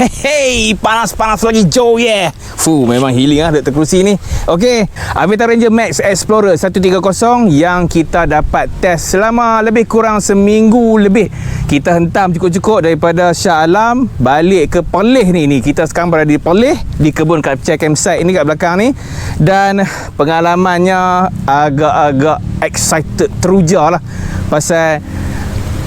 Hey, panas-panas lagi Joe, yeah. Memang healing lah Dr. Kerusi ni. Okey, Aviator Ranger Max Explorer 130 yang kita dapat test selama lebih kurang seminggu lebih. Kita hentam cukup-cukup daripada Shah Alam balik ke Perlis ni. Kita sekarang berada di Perlis, di kebun capture campsite ni kat belakang ni. Dan pengalamannya agak-agak excited, teruja lah. Pasal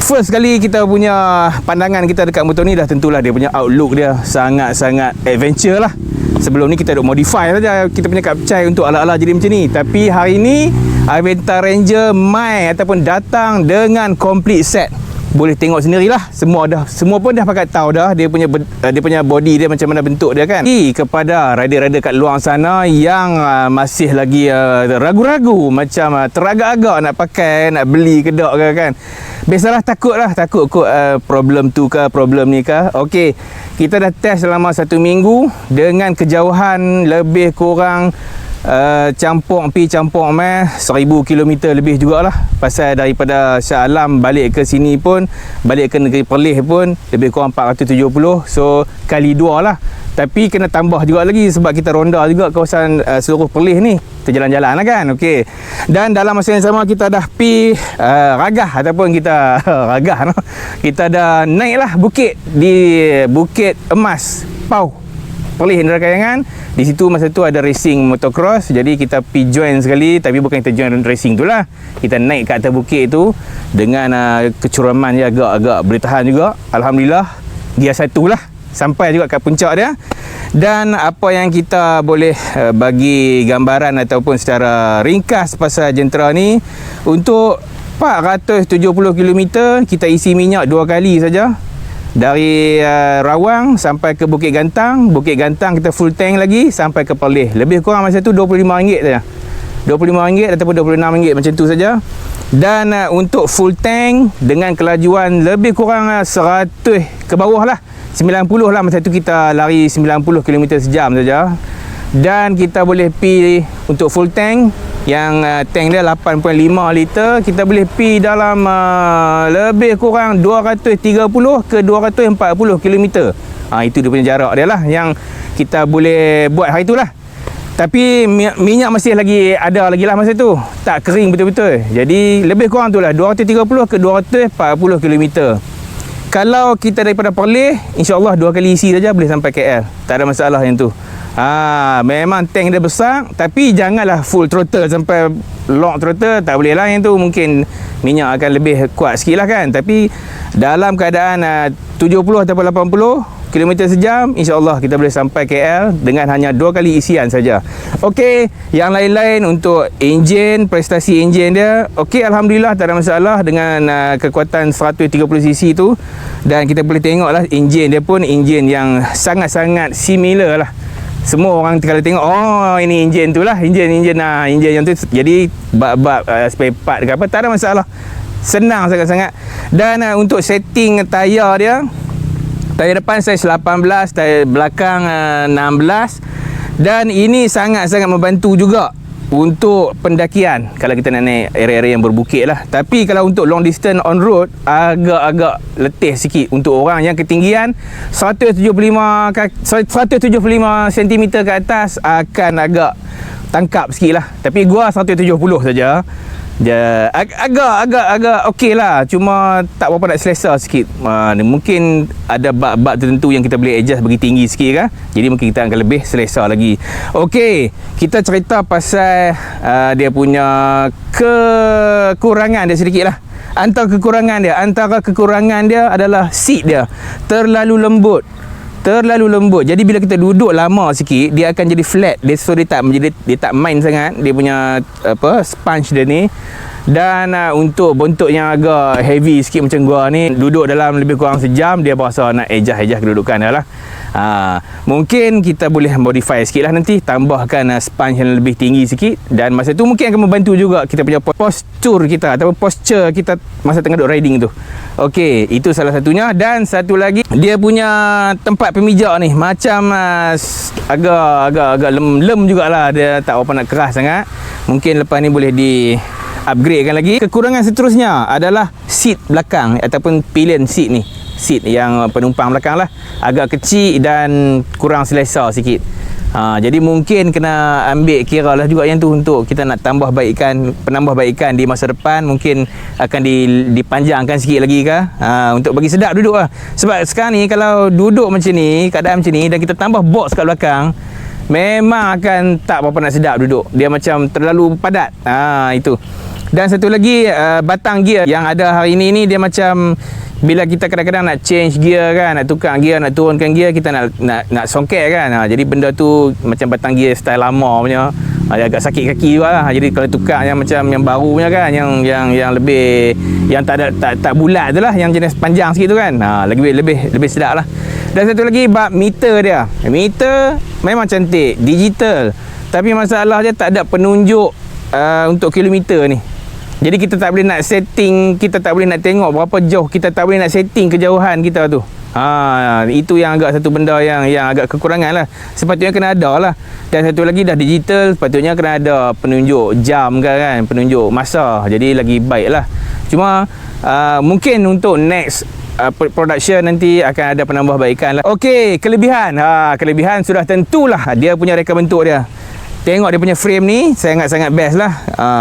first kali kita punya pandangan kita dekat motor ni dah tentulah dia punya outlook dia sangat-sangat adventure lah. Sebelum ni kita duk modify saja kita punya Kapcai untuk ala-ala jadi macam ni. Tapi hari ni Aviator Ranger mai ataupun datang dengan complete set. Boleh tengok sendirilah, semua pun dah pakai tahu dah dia punya body dia macam mana bentuk dia kan. Kepada rider-rider kat luar sana yang masih lagi ragu-ragu, macam teragak-agak nak pakai, nak beli ke tak ke kan. Biasalah takut kot problem tu ke problem ni ke. Okey, kita dah test selama 1 minggu dengan kejauhan lebih kurang campur 1000 km lebih jugalah. Pasal daripada Shah Alam balik ke sini pun, balik ke negeri Perlis pun lebih kurang 470. So kali 2 lah. Tapi kena tambah juga lagi sebab kita ronda juga kawasan seluruh Perlis ni. Kita jalan-jalan lah kan. Okey. Dan dalam masa yang sama kita dah pi ragah ataupun kita ragah no. Kita dah naik lah bukit di Bukit Emas Pau Perlis Indera Kayangan. Di situ masa tu ada racing motocross. Jadi kita pergi join sekali. Tapi bukan kita join racing tu lah. Kita naik ke atas bukit tu dengan kecuraman dia agak-agak boleh tahan juga. Alhamdulillah dia satu lah. Sampai juga kat puncak dia. Dan apa yang kita boleh bagi gambaran ataupun secara ringkas pasal Gentra ni, untuk 470 km kita isi minyak 2 kali saja. Dari Rawang sampai ke Bukit Gantang. Bukit Gantang kita full tank lagi sampai ke Perlis. Lebih kurang masa tu RM25 saja. RM25 ataupun RM26 macam tu saja. Dan untuk full tank dengan kelajuan lebih kurang 100 ke bawah lah, 90 lah. Masa tu kita lari 90 km sejam saja. Dan kita boleh pi untuk full tank yang tank dia 8.5 liter, kita boleh pi dalam lebih kurang 230 ke 240 km. Itu dia punya jarak dia lah yang kita boleh buat hari tu lah. Tapi minyak masih lagi ada lagi lah masa tu, tak kering betul-betul. Jadi lebih kurang tu lah 230 ke 240 km. Kalau kita daripada Perlis, insyaAllah 2 kali isi saja boleh sampai KL. Tak ada masalah yang tu. Memang tank dia besar, tapi janganlah full throttle sampai lock throttle, tak boleh lah yang tu. Mungkin minyak akan lebih kuat sikit lah kan. Tapi dalam keadaan 70 ataupun 80 km sejam, insyaAllah kita boleh sampai KL dengan hanya 2 kali isian saja. Okey, yang lain-lain untuk enjin, prestasi enjin dia, okey, Alhamdulillah tak ada masalah dengan kekuatan 130cc tu. Dan kita boleh tengok lah enjin dia pun enjin yang sangat-sangat similar lah. Semua orang kalau tengok, ini enjin tu lah, enjin yang tu. Jadi bab spare part ke apa, tak ada masalah, senang sangat-sangat. Dan untuk setting tayar dia, tayar depan saiz 18, tayar belakang 16. Dan ini sangat-sangat membantu juga untuk pendakian kalau kita nak naik area-area yang berbukit lah. Tapi kalau untuk long distance on road, agak-agak letih sikit untuk orang yang ketinggian 175 cm ke atas, akan agak tangkap sikit lah. Tapi gua 170 saja. Dia agak okey lah, cuma tak berapa nak selesa sikit. Mungkin ada bab-bab tertentu yang kita boleh adjust bagi tinggi sikit kan. Jadi mungkin kita akan lebih selesa lagi. Okey, kita cerita pasal dia punya kekurangan dia sedikit lah. Antara kekurangan dia adalah seat dia terlalu lembut. Jadi bila kita duduk lama sikit, dia akan jadi flat. So dia tak main sangat dia punya sponge dia ni. Dan untuk bentuk yang agak heavy sikit macam gua ni, duduk dalam lebih kurang sejam, dia berasa nak adjust kedudukan dia lah. Mungkin kita boleh modify sikit lah nanti, tambahkan sponge yang lebih tinggi sikit. Dan masa tu mungkin akan membantu juga kita punya postur kita ataupun posture kita masa tengah duk riding tu. Okey, itu salah satunya. Dan satu lagi, dia punya tempat pemijak ni macam agak lem jugalah. Dia tak apa nak keras sangat. Mungkin lepas ni boleh di upgradekan lagi. Kekurangan seterusnya adalah seat belakang ataupun pillion seat ni. seat yang penumpang belakang lah, agak kecil dan kurang selesa sikit. Jadi mungkin kena ambil kira lah juga yang tu, untuk kita nak penambahbaikan di masa depan, mungkin akan dipanjangkan sikit lagi ke, untuk bagi sedap duduk lah. Sebab sekarang ni kalau duduk macam ni, keadaan macam ni, dan kita tambah box kat belakang, memang akan tak berapa nak sedap duduk. Dia macam terlalu padat. Itu. Dan satu lagi, batang gear yang ada hari ni dia macam, bila kita kadang-kadang nak change gear kan, nak tukar gear, nak turunkan gear, kita nak songket kan. Jadi benda tu macam batang gear style lama punya. Agak sakit kaki juga lah. Jadi kalau tukar yang macam yang baru punya kan, yang lebih, yang tak bulat tu lah, yang jenis panjang sikit tu kan, lebih sedap lah. Dan satu lagi, bab meter dia. Meter memang cantik, digital, tapi masalah dia tak ada penunjuk untuk kilometer ni. Jadi kita tak boleh nak setting, kita tak boleh nak tengok berapa jauh, kita tak boleh nak setting kejauhan kita tu. Itu yang agak satu benda yang agak kekurangan lah. Sepatutnya kena ada lah. Dan satu lagi, dah digital, sepatutnya kena ada penunjuk jam kan, penunjuk masa. Jadi lagi baik lah. Cuma mungkin untuk next production nanti akan ada penambahbaikan lah. Okey, kelebihan. Kelebihan sudah tentulah dia punya reka bentuk dia. Tengok dia punya frame ni, sangat-sangat best lah.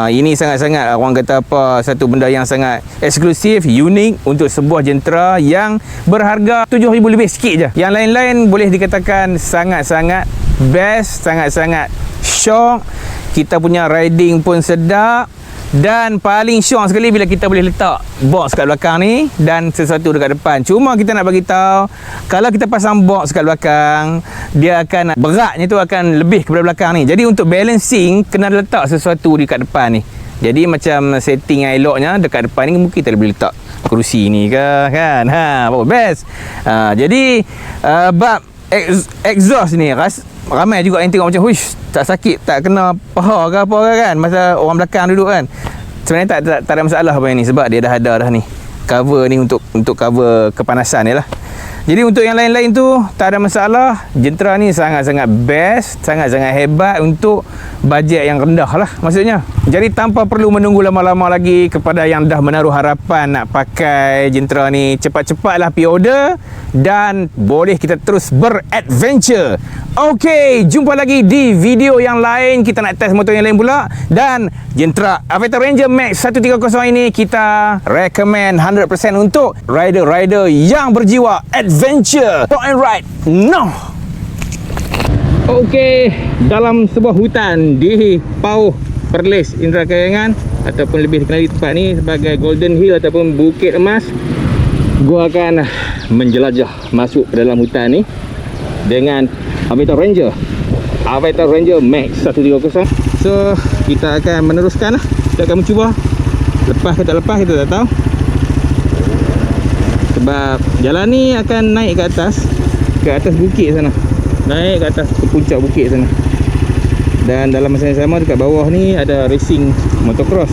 Ini sangat-sangat, orang kata apa, satu benda yang sangat eksklusif, unik untuk sebuah Gentra yang berharga 7,000 lebih sikit je. Yang lain-lain boleh dikatakan sangat-sangat best, sangat-sangat syok. Kita punya riding pun sedap. Dan paling syok sekali bila kita boleh letak box kat belakang ni dan sesuatu dekat depan. Cuma kita nak bagi tahu, kalau kita pasang box kat belakang, dia akan, beratnya tu akan lebih kepada belakang ni. Jadi untuk balancing, kena letak sesuatu dekat depan ni. Jadi macam setting yang eloknya dekat depan ni, mungkin kita boleh letak kerusi ni ke kan. Bagus, best. Jadi bab exhaust ni, ramai juga yang tengok macam, huish, tak sakit, tak kena paha ke apa ke kan, masa orang belakang duduk kan. Sebenarnya tak ada masalah apa ni, sebab dia dah ada dah ni cover ni untuk cover kepanasan ni lah. Jadi untuk yang lain-lain tu tak ada masalah. Gentra ni sangat-sangat best, sangat-sangat hebat untuk bajet yang rendah lah maksudnya. Jadi tanpa perlu menunggu lama-lama lagi, kepada yang dah menaruh harapan nak pakai Gentra ni, cepat-cepatlah pre-order dan boleh kita terus beradventure. Okey, jumpa lagi di video yang lain. Kita nak test motor yang lain pula. Dan Gentra Avata Ranger Max 130 ini kita recommend 100% untuk rider-rider yang berjiwa adventure. Go and ride now. Okey, dalam sebuah hutan di Pauh Perlis, Indra Kayangan, ataupun lebih dikenali tempat ni sebagai Golden Hill ataupun Bukit Emas, gua akan menjelajah masuk ke dalam hutan ni dengan Avata Ranger Max 130. So kita akan meneruskan lah. Kita akan mencuba. Lepas ke tak lepas kita tak tahu, sebab jalan ni akan naik ke atas bukit sana, naik ke atas ke puncak bukit sana. Dan dalam masa yang sama dekat bawah ni ada racing motocross.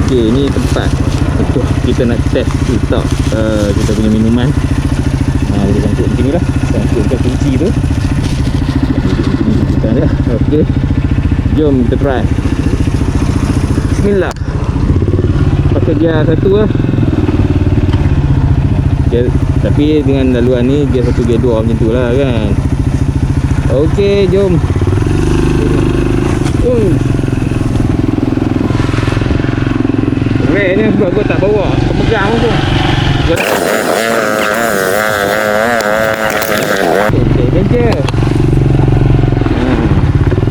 Okey, ni tempat untuk kita nak test letak kita punya minuman. Boleh sangkut macam ni lah, sangkut dekat kunci tu. Kita dah. Okey, jom kita try. Bismillah. Pakai gear satu lah. Tapi dengan laluan ni gear 1, gear 2 macam tu lah kan. Okey, jom. Keren ni sebab gua tak bawa pemegang tu. Okey, adventure.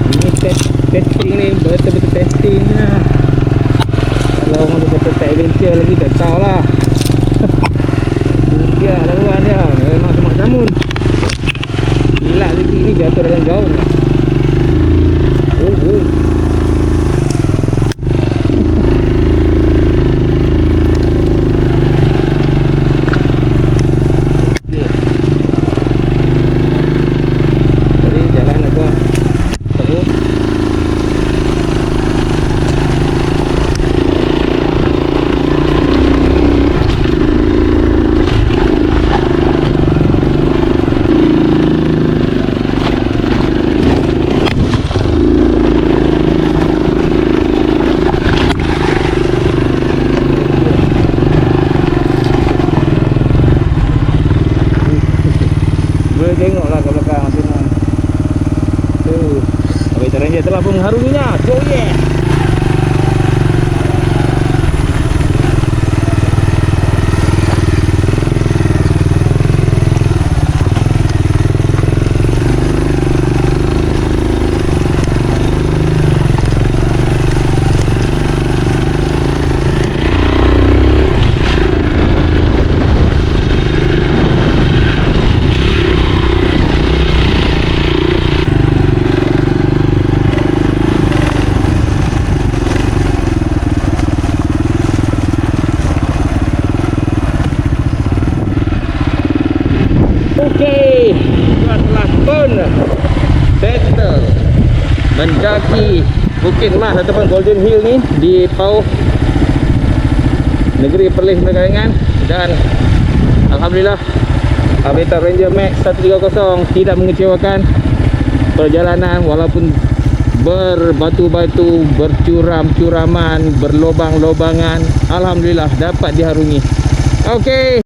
Ini testing ni, betul-betul testing lah. Kalau orang tu kata tak adventure lagi, tak tahu lah. Dia laluan dia memang semak samun. Gila lagi ni, jatuh dalam jauh. tengoklah ke belakang semua. Tu, Aviator Ranger telah pun mengharunginya. Oh yeah. Okey, kita telah pun settle mendaki Bukit Mas ataupun Golden Hill ni di Pauh, negeri Perlis Megaringan. Dan alhamdulillah Aviator Ranger Max 130 tidak mengecewakan. Perjalanan walaupun berbatu-batu, bercuram-curaman, berlobang-lobangan, alhamdulillah dapat diharungi. Okey.